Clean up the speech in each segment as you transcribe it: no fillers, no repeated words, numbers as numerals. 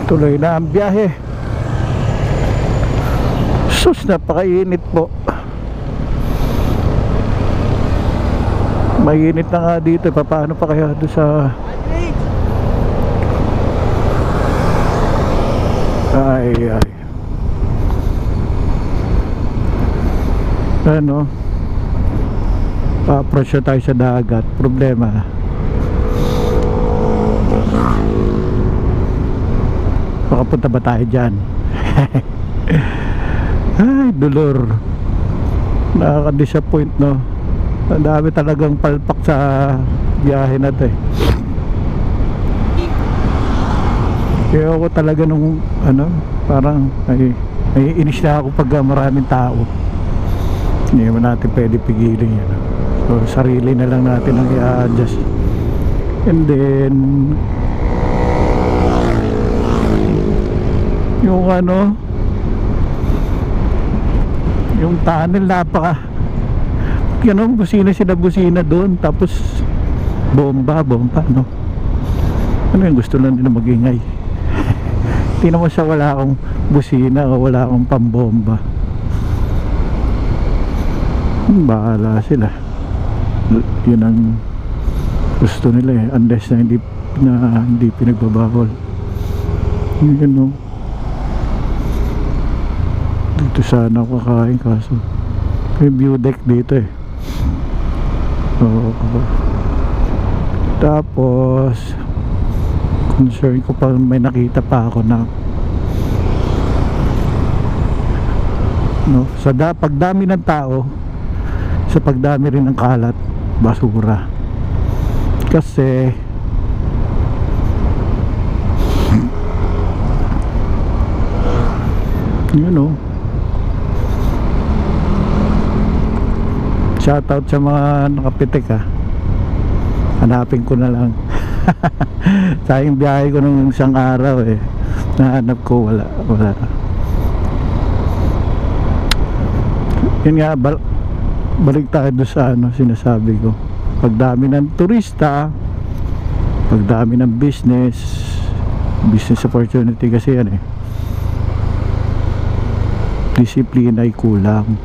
Tuloy na ang biyahe. Sus, napakainit po. Mainit na nga dito. Paano pa kaya doon sa... Ay. Ano? Pa-approach tayo sa dagat. Problema. Makapunta ba tayo dyan? Ay, dolor. Nakaka-disappoint, no? Ang dami talagang palpak sa biyahe na to, eh. Kaya ako talaga nung ano, parang ay inis na ako pag maraming tao. Hindi naman natin pwede pigilin yan. So sarili na lang natin ang i-adjust. And then yung ano, yung tunnel, napaka ganun, busina doon, tapos bomba no? Ano yung gusto lang nila magingay? Hindi naman siya, wala akong busina o wala akong pambomba. Bahala sila. Yun ang gusto nila, eh, unless na hindi pinagbabawal. Yun, no? Dito sana ako kakain, kaso may view deck dito, eh. Tapos concern ko pa, may nakita pa ako na no, sa pagdami ng tao, sa pagdami rin ng kalat, basura. Kasi you know, shoutout sa mga nakapitik, ha. Hanapin ko na lang. Sayang biyahe ko nung isang araw, eh. Nahanap ko, wala. Yun nga, balik tayo doon sa ano, sinasabi ko. Pagdami ng turista, pagdami ng business opportunity kasi yan, eh. Disiplina ay kulang.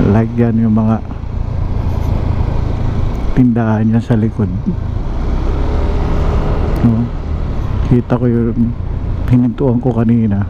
Like yan yung mga tindahan niya sa likod, no? Kita ko yung hinintuan ko kanina,